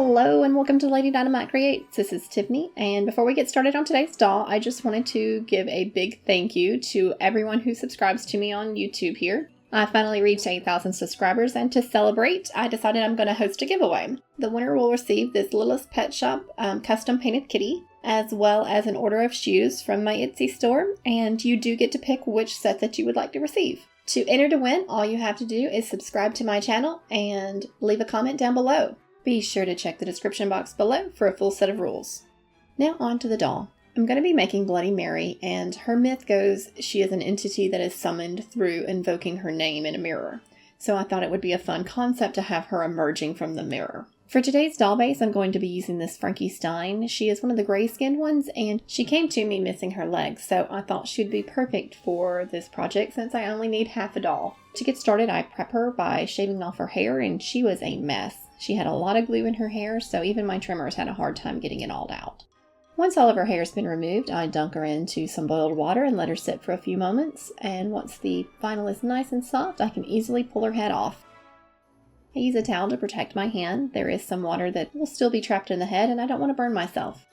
Hello and welcome to Lady Dynamite Creates. This is Tiffany, and before we get started on today's doll, I just wanted to give a big thank you to everyone who subscribes to me on YouTube here. I finally reached 8,000 subscribers, and to celebrate, I decided I'm going to host a giveaway. The winner will receive this Littlest Pet Shop custom painted kitty, as well as an order of shoes from my Etsy store, and you do get to pick which set that you would like to receive. To enter to win, all you have to do is subscribe to my channel and leave a comment down below. Be sure to check the description box below for a full set of rules. Now on to the doll. I'm going to be making Bloody Mary, and her myth goes she is an entity that is summoned through invoking her name in a mirror. So I thought it would be a fun concept to have her emerging from the mirror. For today's doll base, I'm going to be using this Frankie Stein. She is one of the gray-skinned ones, and she came to me missing her legs, so I thought she'd be perfect for this project since I only need half a doll. To get started, I prep her by shaving off her hair, and she was a mess. She had a lot of glue in her hair, so even my trimmers had a hard time getting it all out. Once all of her hair has been removed, I dunk her into some boiled water and let her sit for a few moments, and once the vinyl is nice and soft, I can easily pull her head off. I use a towel to protect my hand. There is some water that will still be trapped in the head, and I don't want to burn myself.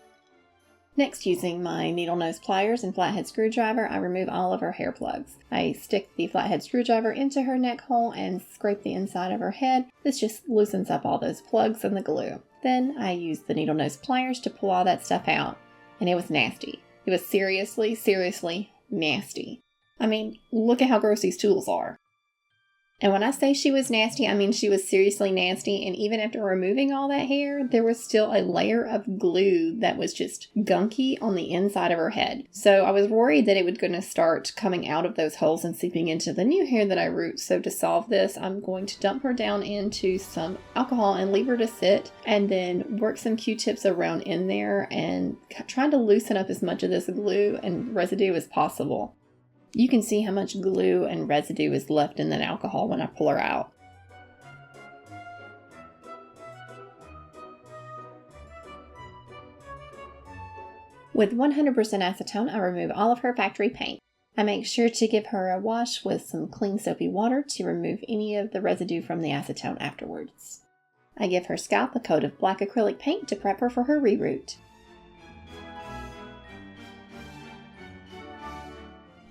Next, using my needle nose pliers and flathead screwdriver, I remove all of her hair plugs. I stick the flathead screwdriver into her neck hole and scrape the inside of her head. This just loosens up all those plugs and the glue. Then I use the needle nose pliers to pull all that stuff out, and it was nasty. It was seriously nasty. I mean, look at how gross these tools are. And when I say she was nasty, I mean she was seriously nasty, and even after removing all that hair, there was still a layer of glue that was just gunky on the inside of her head. So I was worried that it was going to start coming out of those holes and seeping into the new hair that I root. So to solve this, I'm going to dump her down into some alcohol and leave her to sit, and then work some Q-tips around in there and try to loosen up as much of this glue and residue as possible. You can see how much glue and residue is left in that alcohol when I pull her out. With 100% acetone, I remove all of her factory paint. I make sure to give her a wash with some clean soapy water to remove any of the residue from the acetone afterwards. I give her scalp a coat of black acrylic paint to prep her for her reroot.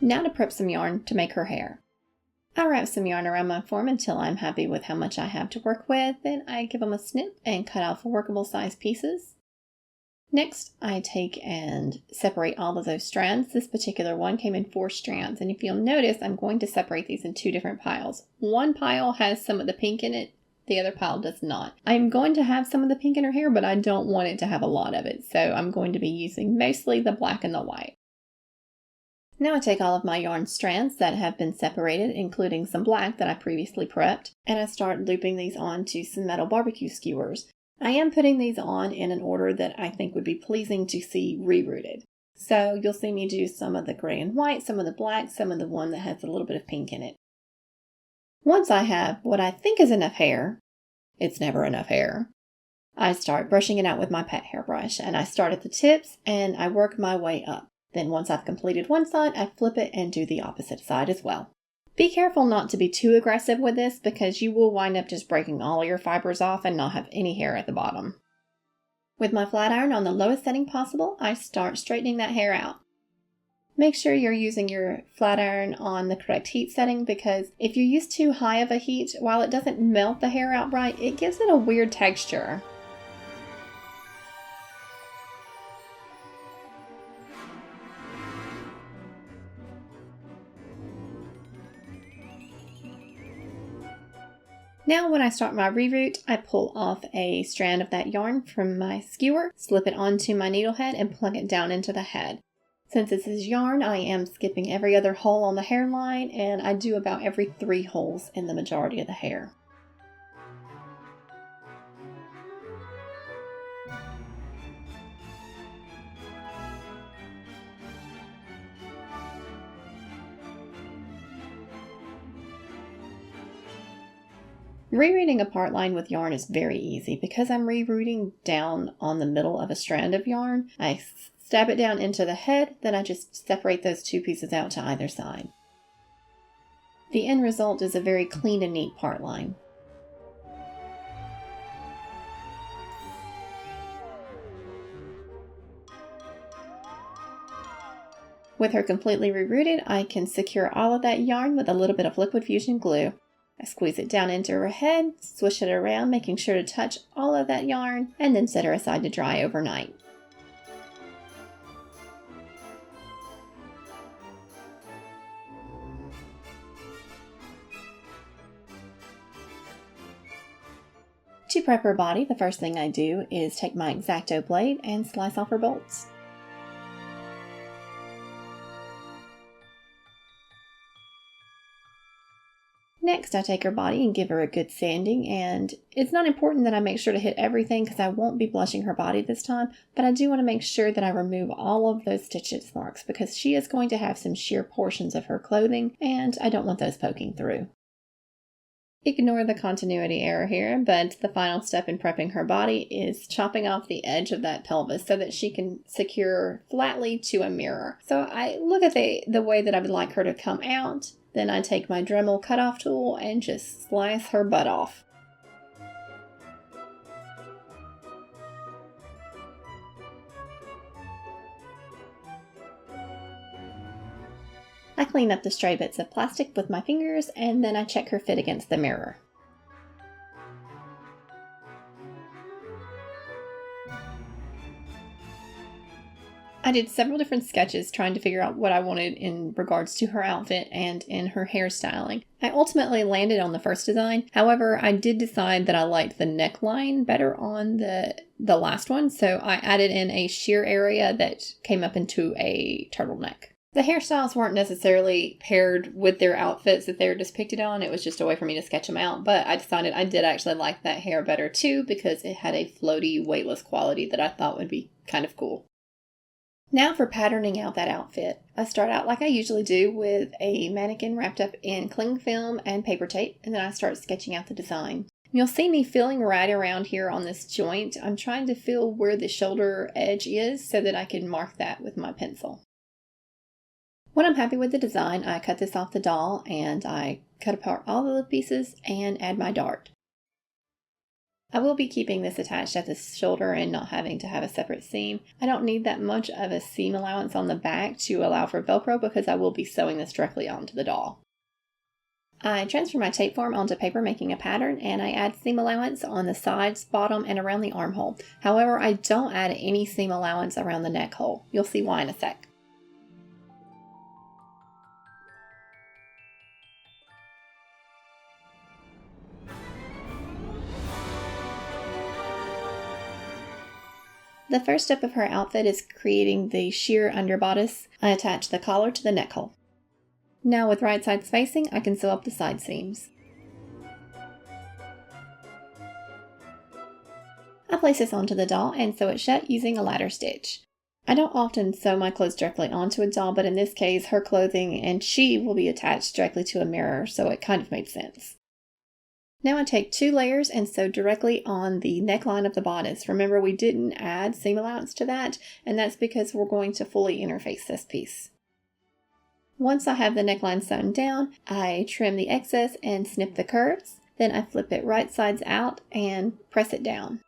Now to prep some yarn to make her hair. I wrap some yarn around my form until I'm happy with how much I have to work with, then I give them a snip and cut off workable size pieces. Next, I take and separate all of those strands. This particular one came in 4 strands, and if you'll notice, I'm going to separate these in 2 different piles. One pile has some of the pink in it, the other pile does not. I'm going to have some of the pink in her hair, but I don't want it to have a lot of it, so I'm going to be using mostly the black and the white. Now I take all of my yarn strands that have been separated, including some black that I previously prepped, and I start looping these onto some metal barbecue skewers. I am putting these on in an order that I think would be pleasing to see rerooted. So you'll see me do some of the gray and white, some of the black, some of the one that has a little bit of pink in it. Once I have what I think is enough hair, it's never enough hair, I start brushing it out with my pet hairbrush, and I start at the tips and I work my way up. Then once I've completed one side, I flip it and do the opposite side as well. Be careful not to be too aggressive with this because you will wind up just breaking all your fibers off and not have any hair at the bottom. With my flat iron on the lowest setting possible, I start straightening that hair out. Make sure you're using your flat iron on the correct heat setting because if you use too high of a heat, while it doesn't melt the hair outright, it gives it a weird texture. Now when I start my reroot, I pull off a strand of that yarn from my skewer, slip it onto my needle head, and plug it down into the head. Since this is yarn, I am skipping every other hole on the hairline, and I do about every 3 holes in the majority of the hair. Rerooting a part line with yarn is very easy. Because I'm rerooting down on the middle of a strand of yarn, I stab it down into the head, then I just separate those 2 pieces out to either side. The end result is a very clean and neat part line. With her completely rerouted, I can secure all of that yarn with a little bit of liquid fusion glue. I squeeze it down into her head, swish it around, making sure to touch all of that yarn, and then set her aside to dry overnight. To prep her body, the first thing I do is take my X-Acto blade and slice off her bolts. Next, I take her body and give her a good sanding, and it's not important that I make sure to hit everything because I won't be blushing her body this time, but I do want to make sure that I remove all of those stitches marks because she is going to have some sheer portions of her clothing and I don't want those poking through. Ignore the continuity error here, but the final step in prepping her body is chopping off the edge of that pelvis so that she can secure flatly to a mirror. So I look at the way that I would like her to come out, then I take my Dremel cutoff tool and just slice her butt off. I clean up the stray bits of plastic with my fingers and then I check her fit against the mirror. I did several different sketches trying to figure out what I wanted in regards to her outfit and in her hairstyling. I ultimately landed on the first design. However, I did decide that I liked the neckline better on the last one, so I added in a sheer area that came up into a turtleneck. The hairstyles weren't necessarily paired with their outfits that they were depicted on. It was just a way for me to sketch them out. But I decided I did actually like that hair better too because it had a floaty, weightless quality that I thought would be kind of cool. Now for patterning out that outfit. I start out like I usually do with a mannequin wrapped up in cling film and paper tape, and then I start sketching out the design. You'll see me feeling right around here on this joint. I'm trying to feel where the shoulder edge is so that I can mark that with my pencil. When I'm happy with the design, I cut this off the doll and I cut apart all of the pieces and add my dart. I will be keeping this attached at the shoulder and not having to have a separate seam. I don't need that much of a seam allowance on the back to allow for Velcro because I will be sewing this directly onto the doll. I transfer my tape form onto paper making a pattern and I add seam allowance on the sides, bottom, and around the armhole. However, I don't add any seam allowance around the neck hole. You'll see why in a sec. The first step of her outfit is creating the sheer underbodice. I attach the collar to the neck hole. Now with right side spacing, I can sew up the side seams. I place this onto the doll and sew it shut using a ladder stitch. I don't often sew my clothes directly onto a doll, but in this case, her clothing and she will be attached directly to a mirror, so it kind of made sense. Now I take 2 layers and sew directly on the neckline of the bodice. Remember, we didn't add seam allowance to that, and that's because we're going to fully interface this piece. Once I have the neckline sewn down, I trim the excess and snip the curves. Then I flip it right sides out and press it down.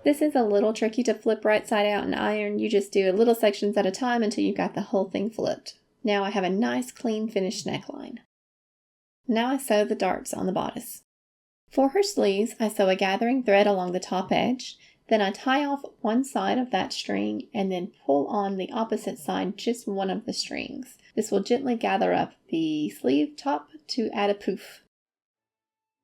This is a little tricky to flip right side out and iron. You just do little sections at a time until you've got the whole thing flipped. Now I have a nice clean finished neckline. Now I sew the darts on the bodice. For her sleeves, I sew a gathering thread along the top edge, then I tie off one side of that string and then pull on the opposite side just one of the strings. This will gently gather up the sleeve top to add a poof.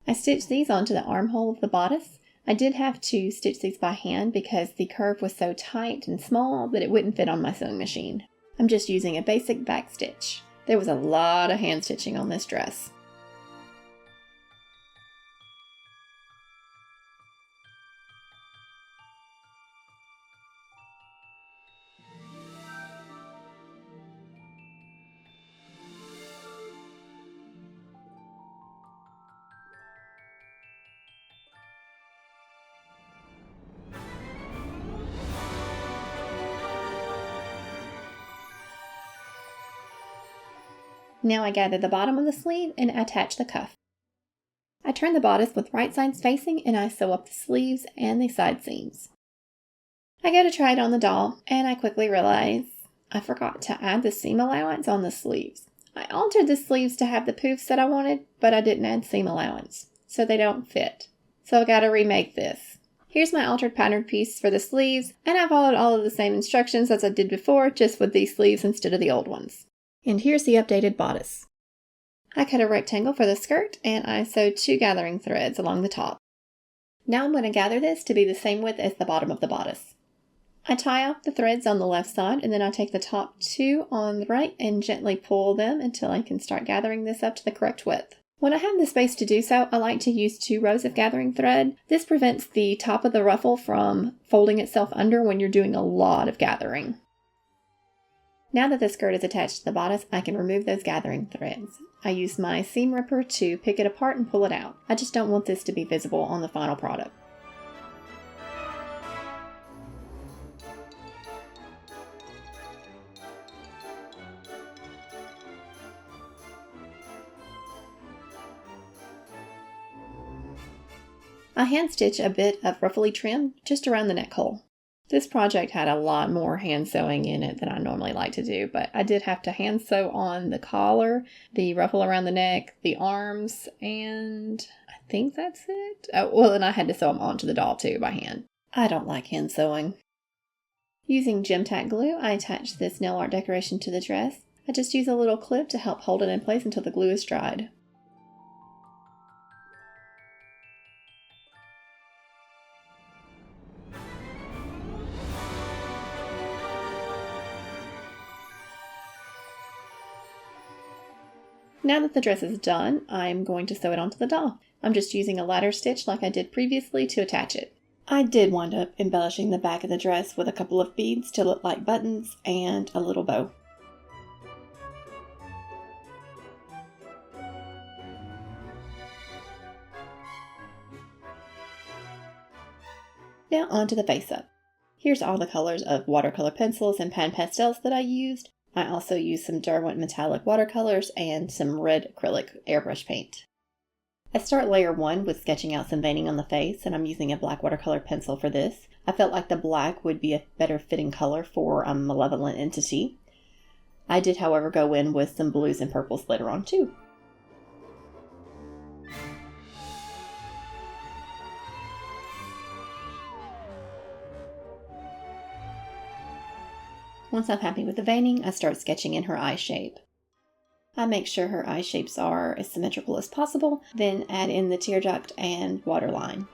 I stitch these onto the armhole of the bodice. I did have to stitch these by hand because the curve was so tight and small that it wouldn't fit on my sewing machine. I'm just using a basic back stitch. There was a lot of hand stitching on this dress. Now I gather the bottom of the sleeve and attach the cuff. I turn the bodice with right sides facing and I sew up the sleeves and the side seams. I go to try it on the doll and I quickly realize I forgot to add the seam allowance on the sleeves. I altered the sleeves to have the poofs that I wanted, but I didn't add seam allowance, so they don't fit. So I gotta remake this. Here's my altered pattern piece for the sleeves, and I followed all of the same instructions as I did before, just with these sleeves instead of the old ones. And here's the updated bodice. I cut a rectangle for the skirt, and I sewed 2 gathering threads along the top. Now I'm going to gather this to be the same width as the bottom of the bodice. I tie off the threads on the left side, and then I take the top 2 on the right and gently pull them until I can start gathering this up to the correct width. When I have the space to do so, I like to use 2 rows of gathering thread. This prevents the top of the ruffle from folding itself under when you're doing a lot of gathering. Now that the skirt is attached to the bodice, I can remove those gathering threads. I use my seam ripper to pick it apart and pull it out. I just don't want this to be visible on the final product. I hand stitch a bit of ruffly trim just around the neck hole. This project had a lot more hand sewing in it than I normally like to do, but I did have to hand sew on the collar, the ruffle around the neck, the arms, and I think that's it. Oh, well, and I had to sew them onto the doll too by hand. I don't like hand sewing. Using gem tack glue, I attach this nail art decoration to the dress. I just use a little clip to help hold it in place until the glue is dried. Now that the dress is done, I'm going to sew it onto the doll. I'm just using a ladder stitch like I did previously to attach it. I did wind up embellishing the back of the dress with a couple of beads to look like buttons and a little bow. Now onto the face-up. Here's all the colors of watercolor pencils and pan pastels that I used. I also used some Derwent metallic watercolors and some red acrylic airbrush paint. I start layer 1 with sketching out some veining on the face, and I'm using a black watercolor pencil for this. I felt like the black would be a better fitting color for a malevolent entity. I did, however, go in with some blues and purples later on too. Once I'm happy with the veining, I start sketching in her eye shape. I make sure her eye shapes are as symmetrical as possible, then add in the tear duct and waterline.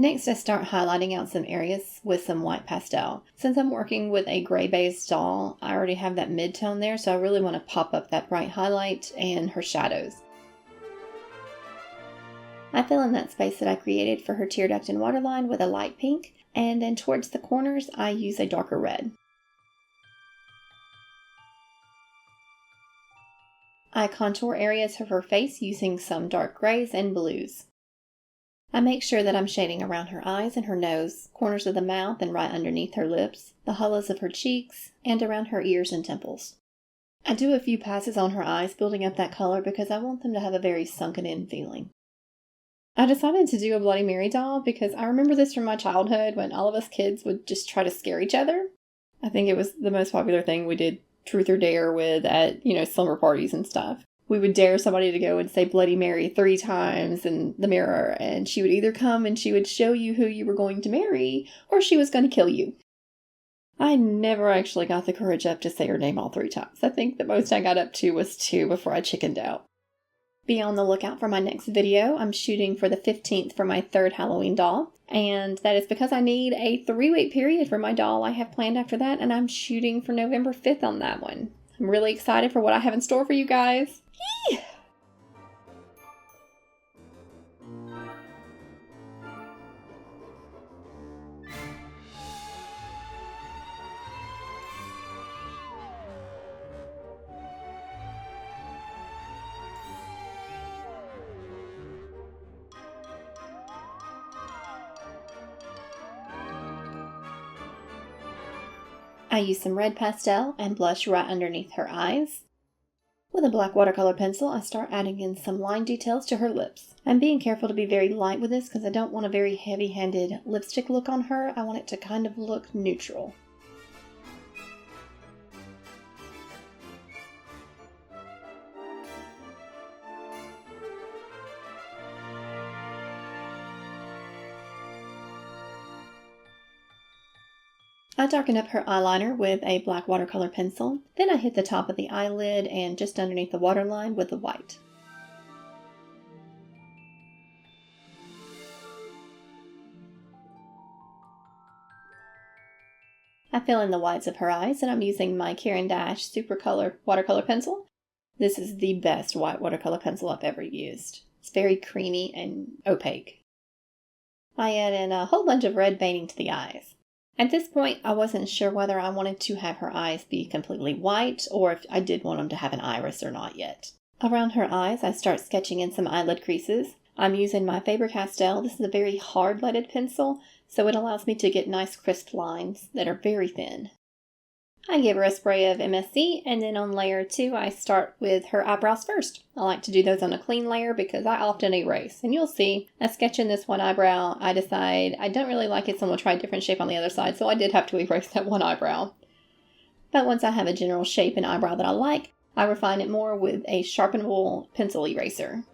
Next, I start highlighting out some areas with some white pastel. Since I'm working with a gray base doll, I already have that mid-tone there, so I really want to pop up that bright highlight and her shadows. I fill in that space that I created for her tear duct and waterline with a light pink, and then towards the corners I use a darker red. I contour areas of her face using some dark grays and blues. I make sure that I'm shading around her eyes and her nose, corners of the mouth and right underneath her lips, the hollows of her cheeks, and around her ears and temples. I do a few passes on her eyes, building up that color because I want them to have a very sunken-in feeling. I decided to do a Bloody Mary doll because I remember this from my childhood when all of us kids would just try to scare each other. I think it was the most popular thing we did truth or dare with at, slumber parties and stuff. We would dare somebody to go and say Bloody Mary 3 times in the mirror, and she would either come and she would show you who you were going to marry, or she was going to kill you. I never actually got the courage up to say her name all 3 times. I think the most I got up to was 2 before I chickened out. Be on the lookout for my next video. I'm shooting for the 15th for my 3rd Halloween doll, and that is because I need a 3-week period for my doll I have planned after that, and I'm shooting for November 5th on that one. I'm really excited for what I have in store for you guys. Yee! I use some red pastel and blush right underneath her eyes. With a black watercolor pencil, I start adding in some line details to her lips. I'm being careful to be very light with this because I don't want a very heavy-handed lipstick look on her. I want it to kind of look neutral. I darken up her eyeliner with a black watercolor pencil, then I hit the top of the eyelid and just underneath the waterline with the white. I fill in the whites of her eyes and I'm using my Caran D'ache Super Color watercolor pencil. This is the best white watercolor pencil I've ever used. It's very creamy and opaque. I add in a whole bunch of red veining to the eyes. At this point, I wasn't sure whether I wanted to have her eyes be completely white or if I did want them to have an iris or not yet. Around her eyes, I start sketching in some eyelid creases. I'm using my Faber Castell. This is a very hard leaded pencil, so it allows me to get nice crisp lines that are very thin. I give her a spray of MSC, and then on layer 2, I start with her eyebrows first. I like to do those on a clean layer because I often erase. And you'll see, I sketch in this one eyebrow, I decide I don't really like it, so I'm going to try a different shape on the other side, so I did have to erase that one eyebrow. But once I have a general shape and eyebrow that I like, I refine it more with a sharpenable pencil eraser.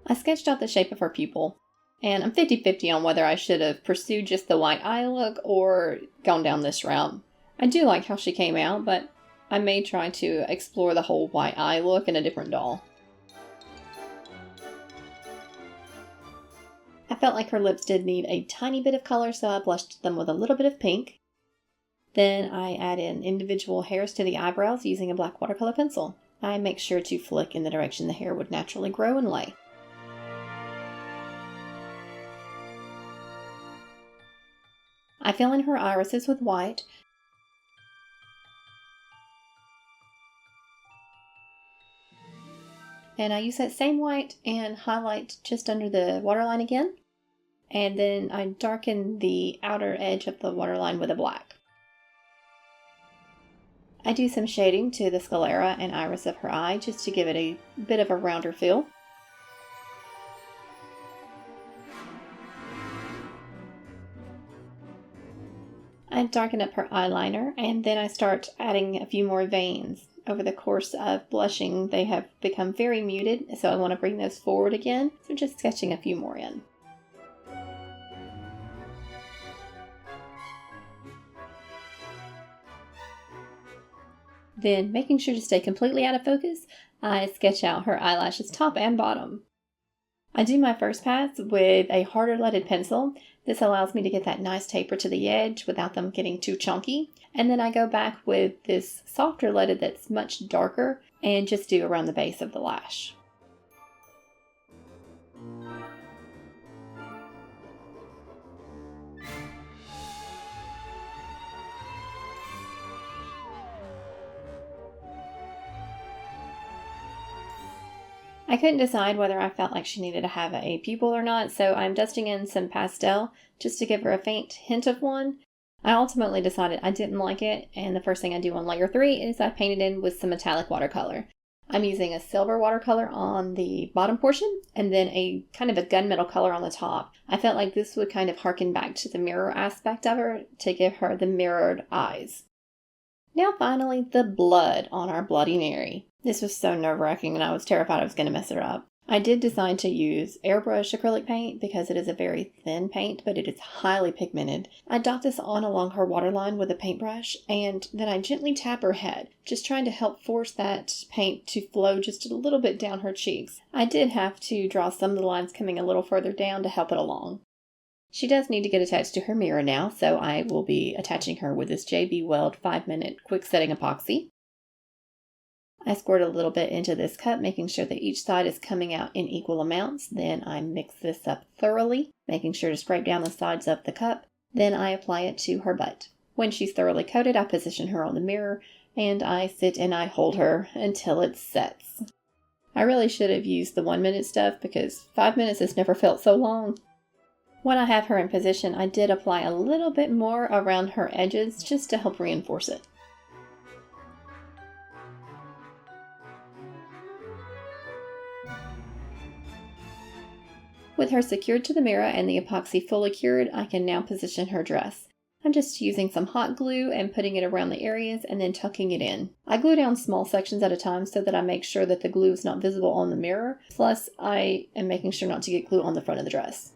I sketched out the shape of her pupil, and I'm 50-50 on whether I should have pursued just the white eye look or gone down this route. I do like how she came out, but I may try to explore the whole white eye look in a different doll. I felt like her lips did need a tiny bit of color, so I blushed them with a little bit of pink. Then I add in individual hairs to the eyebrows using a black watercolor pencil. I make sure to flick in the direction the hair would naturally grow and lay. I fill in her irises with white. And I use that same white and highlight just under the waterline again. And then I darken the outer edge of the waterline with a black. I do some shading to the sclera and iris of her eye just to give it a bit of a rounder feel. I darken up her eyeliner, and then I start adding a few more veins. Over the course of blushing, they have become very muted, so I want to bring those forward again, so just sketching a few more in. Then, making sure to stay completely out of focus, I sketch out her eyelashes top and bottom. I do my first pass with a harder leaded pencil. This allows me to get that nice taper to the edge without them getting too chunky. And then I go back with this softer leaded that's much darker and just do around the base of the lash. I couldn't decide whether I felt like she needed to have a pupil or not, so I'm dusting in some pastel just to give her a faint hint of one. I ultimately decided I didn't like it, and the first thing I do on layer 3 is I paint it in with some metallic watercolor. I'm using a silver watercolor on the bottom portion, and then a kind of a gunmetal color on the top. I felt like this would kind of harken back to the mirror aspect of her to give her the mirrored eyes. Now finally, the blood on our Bloody Mary. This was so nerve-wracking and I was terrified I was going to mess her up. I did decide to use airbrush acrylic paint because it is a very thin paint, but it is highly pigmented. I dot this on along her waterline with a paintbrush, and then I gently tap her head, just trying to help force that paint to flow just a little bit down her cheeks. I did have to draw some of the lines coming a little further down to help it along. She does need to get attached to her mirror now, so I will be attaching her with this JB Weld 5-minute quick setting epoxy. I squirt a little bit into this cup, making sure that each side is coming out in equal amounts. Then I mix this up thoroughly, making sure to scrape down the sides of the cup. Then I apply it to her butt. When she's thoroughly coated, I position her on the mirror, and I sit and I hold her until it sets. I really should have used the 1 minute stuff because 5 minutes has never felt so long. When I have her in position, I did apply a little bit more around her edges just to help reinforce it. With her secured to the mirror and the epoxy fully cured, I can now position her dress. I'm just using some hot glue and putting it around the areas and then tucking it in. I glue down small sections at a time so that I make sure that the glue is not visible on the mirror, plus I am making sure not to get glue on the front of the dress.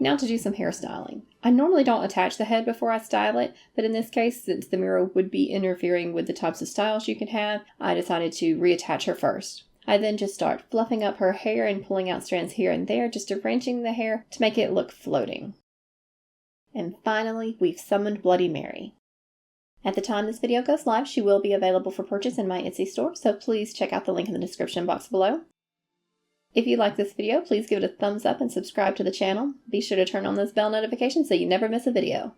Now to do some hairstyling. I normally don't attach the head before I style it, but in this case, since the mirror would be interfering with the types of styles you can have, I decided to reattach her first. I then just start fluffing up her hair and pulling out strands here and there, just arranging the hair to make it look floating. And finally, we've summoned Bloody Mary. At the time this video goes live, she will be available for purchase in my Etsy store, so please check out the link in the description box below. If you like this video, please give it a thumbs up and subscribe to the channel. Be sure to turn on those bell notifications so you never miss a video.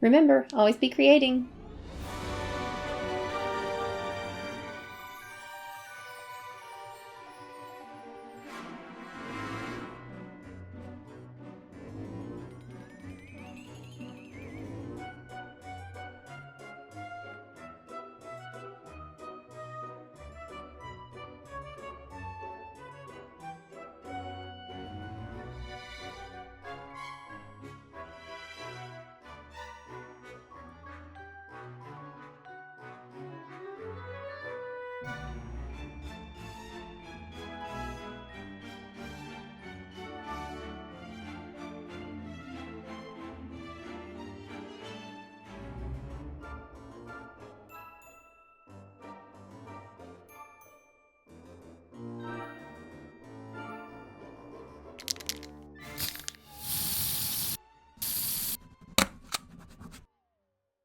Remember, always be creating!